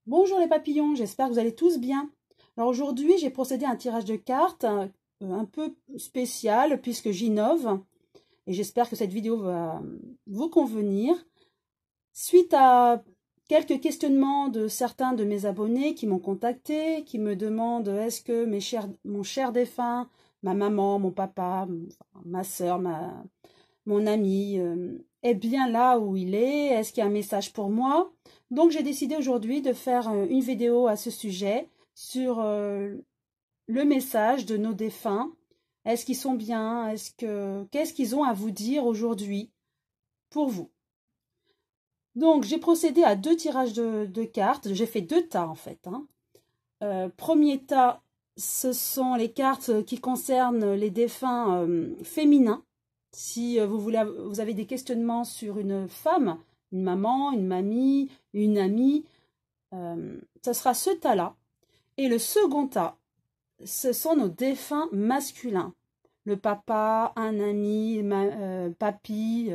Bonjour les papillons, j'espère que vous allez tous bien. Alors aujourd'hui, j'ai procédé à un tirage de cartes un peu spécial puisque j'innove et j'espère que cette vidéo va vous convenir. Suite à quelques questionnements de certains de mes abonnés qui m'ont contacté, qui me demandent est-ce que mon cher défunt, ma maman, mon papa, ma soeur, mon ami est bien là où il est, est-ce qu'il y a un message pour moi? Donc j'ai décidé aujourd'hui de faire une vidéo à ce sujet sur le message de nos défunts. Est-ce qu'ils sont bien? Qu'est-ce qu'ils ont à vous dire aujourd'hui pour vous? Donc j'ai procédé à deux tirages de cartes. J'ai fait deux tas en fait. Premier tas, ce sont les cartes qui concernent les défunts féminins. Si vous avez des questionnements sur une femme, une maman, une mamie, une amie, ce sera ce tas-là. Et le second tas, ce sont nos défunts masculins. Le papa, un ami, papy,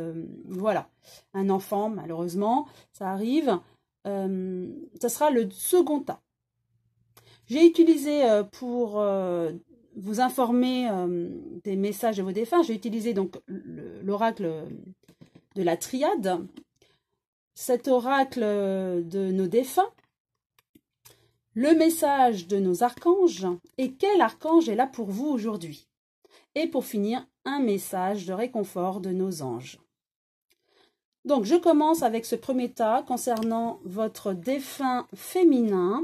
voilà. Un enfant, malheureusement, ça arrive. Ce sera le second tas. J'ai utilisé pour vous informer des messages de vos défunts, j'ai utilisé donc l'oracle de la triade, cet oracle de nos défunts, le message de nos archanges et quel archange est là pour vous aujourd'hui. Et pour finir, un message de réconfort de nos anges. Donc je commence avec ce premier tas concernant votre défunt féminin.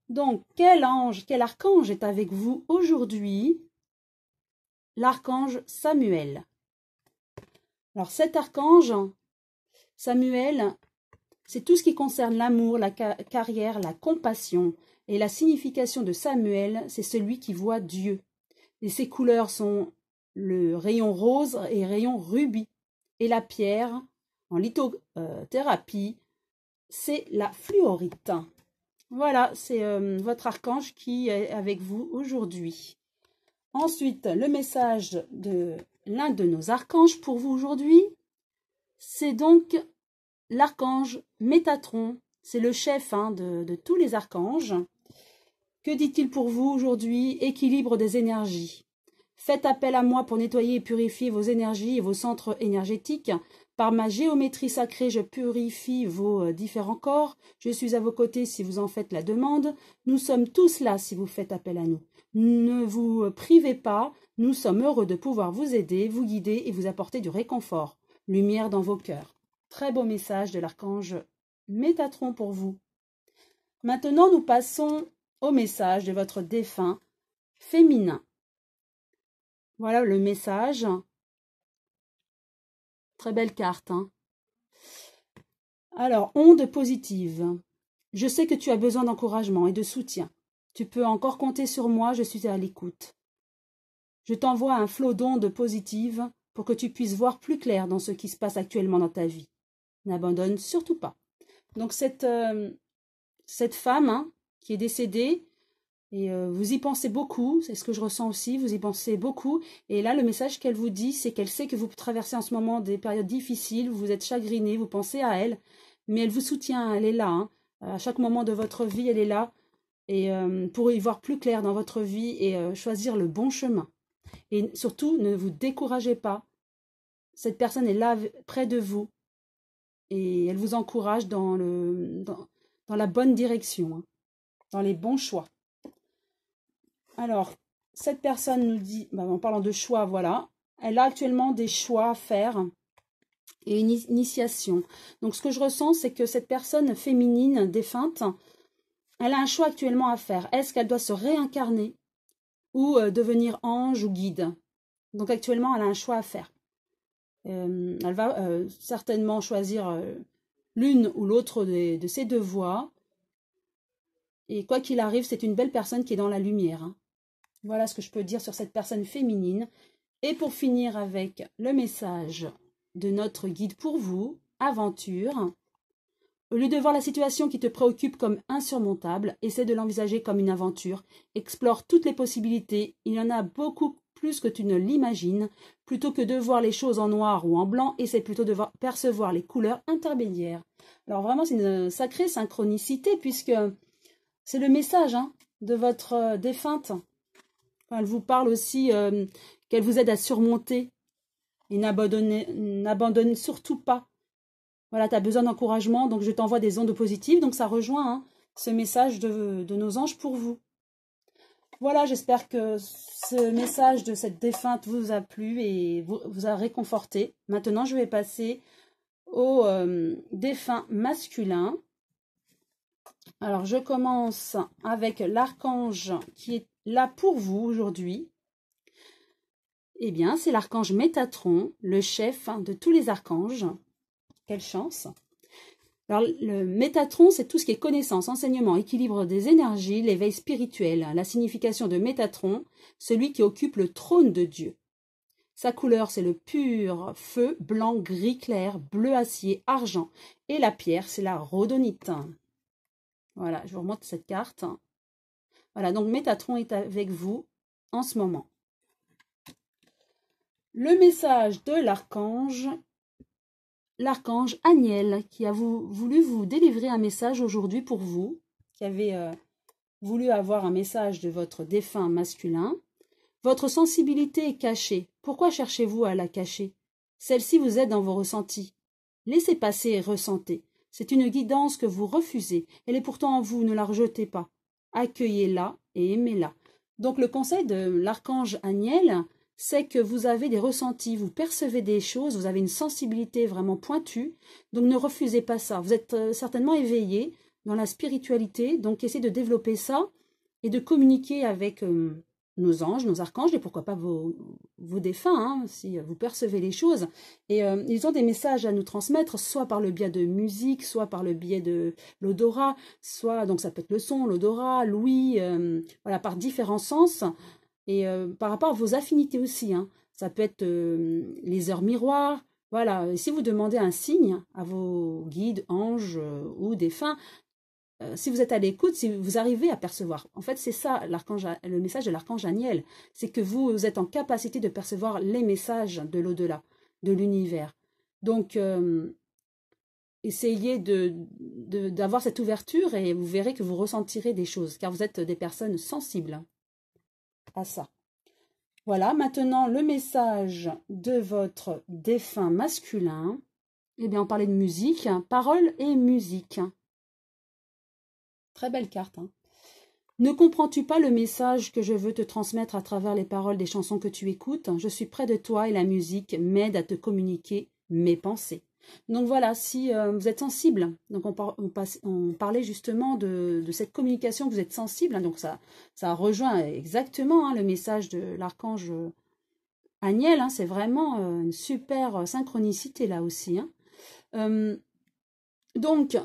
Donc, quel archange est avec vous aujourd'hui? L'archange Samuel. Alors, cet archange, Samuel, c'est tout ce qui concerne l'amour, la carrière, la compassion. Et la signification de Samuel, c'est celui qui voit Dieu. Et ses couleurs sont le rayon rose et rayon rubis. Et la pierre, en lithothérapie, c'est la fluorite. Voilà, c'est votre archange qui est avec vous aujourd'hui. Ensuite, le message de l'un de nos archanges pour vous aujourd'hui, c'est donc l'archange Métatron. C'est le chef de tous les archanges. Que dit-il pour vous aujourd'hui? Équilibre des énergies. Faites appel à moi pour nettoyer et purifier vos énergies et vos centres énergétiques. Par ma géométrie sacrée, je purifie vos différents corps. Je suis à vos côtés si vous en faites la demande. Nous sommes tous là si vous faites appel à nous. Ne vous privez pas. Nous sommes heureux de pouvoir vous aider, vous guider et vous apporter du réconfort. Lumière dans vos cœurs. Très beau message de l'archange Métatron pour vous. Maintenant, nous passons au message de votre défunt féminin. Voilà le message. Très belle carte. Alors, onde positive. Je sais que tu as besoin d'encouragement et de soutien. Tu peux encore compter sur moi, je suis à l'écoute. Je t'envoie un flot d'ondes positives pour que tu puisses voir plus clair dans ce qui se passe actuellement dans ta vie. N'abandonne surtout pas. Donc, cette femme qui est décédée, et vous y pensez beaucoup, c'est ce que je ressens aussi, vous y pensez beaucoup. Et là, le message qu'elle vous dit, c'est qu'elle sait que vous traversez en ce moment des périodes difficiles, vous êtes chagriné, vous pensez à elle, mais elle vous soutient, elle est là. À chaque moment de votre vie, elle est là. Et pour y voir plus clair dans votre vie et choisir le bon chemin. Et surtout, ne vous découragez pas. Cette personne est là, près de vous. Et elle vous encourage dans la bonne direction, dans les bons choix. Alors, cette personne nous dit, en parlant de choix, voilà, elle a actuellement des choix à faire et une initiation. Donc, ce que je ressens, c'est que cette personne féminine défunte, elle a un choix actuellement à faire. Est-ce qu'elle doit se réincarner ou devenir ange ou guide? Donc, actuellement, elle a un choix à faire. Elle va certainement choisir l'une ou l'autre de ces deux voies. Et quoi qu'il arrive, c'est une belle personne qui est dans la lumière. Voilà ce que je peux dire sur cette personne féminine. Et pour finir avec le message de notre guide pour vous, aventure. Au lieu de voir la situation qui te préoccupe comme insurmontable, essaie de l'envisager comme une aventure. Explore toutes les possibilités. Il y en a beaucoup plus que tu ne l'imagines. Plutôt que de voir les choses en noir ou en blanc, essaie plutôt de percevoir les couleurs intermédiaires. Alors vraiment, c'est une sacrée synchronicité puisque c'est le message de votre défunte. Elle vous parle aussi qu'elle vous aide à surmonter et n'abandonne surtout pas. Voilà, tu as besoin d'encouragement, donc je t'envoie des ondes positives. Donc ça rejoint ce message de nos anges pour vous. Voilà, j'espère que ce message de cette défunte vous a plu et vous a réconforté. Maintenant, je vais passer au défunt masculin. Alors, je commence avec l'archange qui est là pour vous aujourd'hui. Eh bien, c'est l'archange Métatron, le chef de tous les archanges. Quelle chance! Alors, le Métatron, c'est tout ce qui est connaissance, enseignement, équilibre des énergies, l'éveil spirituel. La signification de Métatron, celui qui occupe le trône de Dieu. Sa couleur, c'est le pur feu, blanc, gris clair, bleu acier, argent. Et la pierre, c'est la rhodonite. Voilà, je vous remonte cette carte. Voilà, donc Métatron est avec vous en ce moment. Le message de l'archange Aniel, qui a voulu vous délivrer un message aujourd'hui pour vous, qui avez voulu avoir un message de votre défunt masculin. Votre sensibilité est cachée. Pourquoi cherchez-vous à la cacher? Celle-ci vous aide dans vos ressentis. Laissez passer et ressentez. C'est une guidance que vous refusez. Elle est pourtant en vous, ne la rejetez pas. Accueillez-la et aimez-la. Donc le conseil de l'archange Aniel, c'est que vous avez des ressentis, vous percevez des choses, vous avez une sensibilité vraiment pointue, donc ne refusez pas ça. Vous êtes certainement éveillé dans la spiritualité, donc essayez de développer ça et de communiquer avec nos anges, nos archanges, et pourquoi pas vos défunts, si vous percevez les choses. Et ils ont des messages à nous transmettre, soit par le biais de musique, soit par le biais de l'odorat, soit, donc ça peut être le son, l'odorat, l'ouïe, voilà, par différents sens. Et par rapport à vos affinités aussi, ça peut être les heures miroirs. Voilà, et si vous demandez un signe à vos guides, anges ou défunts, si vous êtes à l'écoute, si vous arrivez à percevoir. En fait, c'est ça le message de l'archange Aniel. C'est que vous êtes en capacité de percevoir les messages de l'au-delà, de l'univers. Donc, essayez d'avoir cette ouverture et vous verrez que vous ressentirez des choses, car vous êtes des personnes sensibles à ça. Voilà, maintenant le message de votre défunt masculin. Eh bien, on parlait de musique, parole et musique. Très belle carte. Ne comprends-tu pas le message que je veux te transmettre à travers les paroles des chansons que tu écoutes? Je suis près de toi et la musique m'aide à te communiquer mes pensées. Donc voilà, si vous êtes sensible, donc on parlait justement de cette communication, vous êtes sensible, donc ça rejoint exactement le message de l'archange Aniel, c'est vraiment une super synchronicité là aussi. Donc,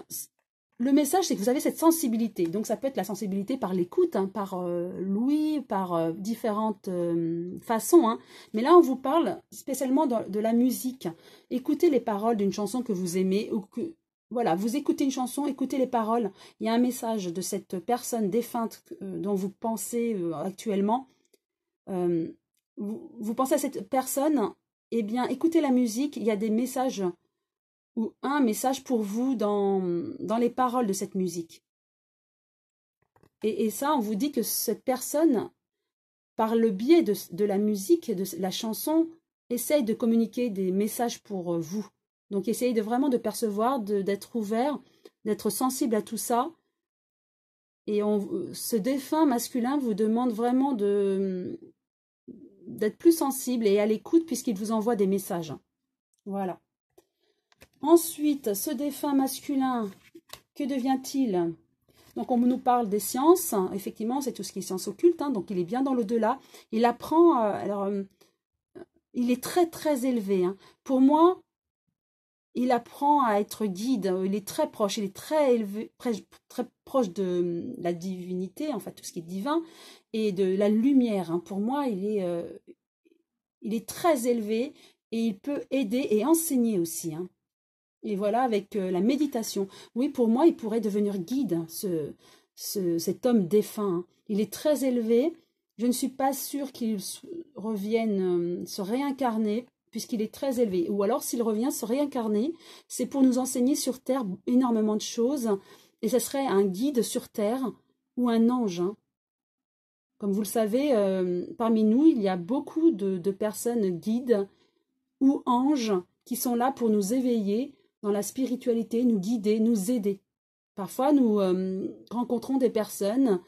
le message, c'est que vous avez cette sensibilité. Donc, ça peut être la sensibilité par l'écoute, par l'ouïe, par différentes façons. Mais là, on vous parle spécialement de la musique. Écoutez les paroles d'une chanson que vous aimez. Ou que, voilà, vous écoutez une chanson, écoutez les paroles. Il y a un message de cette personne défunte dont vous pensez actuellement. Vous pensez à cette personne, eh bien, écoutez la musique. Il y a des messages ou un message pour vous dans les paroles de cette musique. Et ça, on vous dit que cette personne, par le biais de la musique, de la chanson, essaye de communiquer des messages pour vous. Donc, essayez vraiment de percevoir, d'être ouvert, d'être sensible à tout ça. Et ce défunt masculin vous demande vraiment d'être plus sensible et à l'écoute puisqu'il vous envoie des messages. Voilà. Ensuite, ce défunt masculin, que devient-il? Donc, on nous parle des sciences. Effectivement, c'est tout ce qui est sciences occultes. Donc, il est bien dans l'au-delà. Il apprend... il est très, très élevé. Pour moi, il apprend à être guide. Il est très proche. Il est très élevé, très proche de la divinité, en fait, tout ce qui est divin, et de la lumière. Pour moi, il est très élevé et il peut aider et enseigner aussi. Et voilà, avec la méditation. Oui, pour moi, il pourrait devenir guide, cet homme défunt. Il est très élevé. Je ne suis pas sûre qu'il revienne se réincarner, puisqu'il est très élevé. Ou alors, s'il revient se réincarner, c'est pour nous enseigner sur Terre énormément de choses. Et ce serait un guide sur Terre ou un ange. Hein. Comme vous le savez, parmi nous, il y a beaucoup de personnes guides ou anges qui sont là pour nous éveiller dans la spiritualité, nous guider, nous aider. Parfois, nous rencontrons des personnes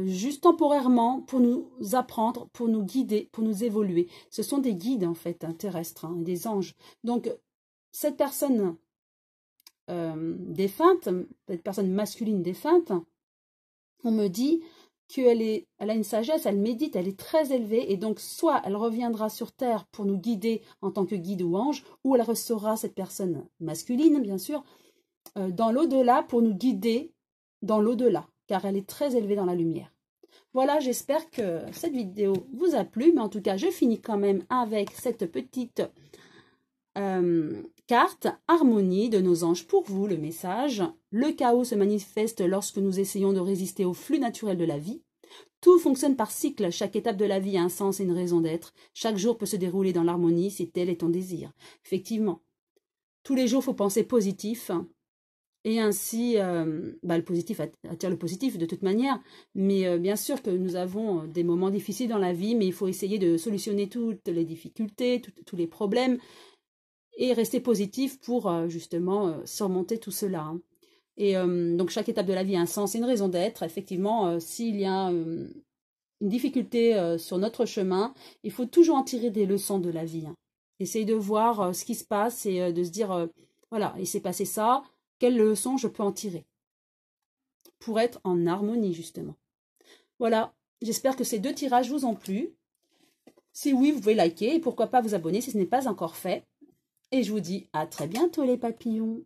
juste temporairement pour nous apprendre, pour nous guider, pour nous évoluer. Ce sont des guides, en fait, terrestres, hein, des anges. Donc, cette personne défunte, cette personne masculine défunte, on me dit qu'elle a une sagesse, elle médite, elle est très élevée, et donc soit elle reviendra sur Terre pour nous guider en tant que guide ou ange, ou elle restera, cette personne masculine, bien sûr, dans l'au-delà pour nous guider dans l'au-delà, car elle est très élevée dans la lumière. Voilà, j'espère que cette vidéo vous a plu, mais en tout cas, je finis quand même avec cette petite carte harmonie de nos anges pour vous, le message. Le chaos se manifeste lorsque nous essayons de résister au flux naturel de la vie. Tout fonctionne par cycle, chaque étape de la vie a un sens et une raison d'être. Chaque jour peut se dérouler dans l'harmonie si tel est ton désir. Effectivement, tous les jours, il faut penser positif. Et ainsi, le positif attire le positif de toute manière. Mais bien sûr que nous avons des moments difficiles dans la vie, mais il faut essayer de solutionner toutes les difficultés, tous les problèmes, et rester positif pour justement surmonter tout cela. Hein. Et donc chaque étape de la vie a un sens et une raison d'être. Effectivement, s'il y a une difficulté sur notre chemin, il faut toujours en tirer des leçons de la vie. Hein. Essayer de voir ce qui se passe et de se dire, voilà, il s'est passé ça, quelle leçon je peux en tirer pour être en harmonie justement. Voilà, j'espère que ces 2 tirages vous ont plu. Si oui, vous pouvez liker et pourquoi pas vous abonner si ce n'est pas encore fait. Et je vous dis à très bientôt les papillons.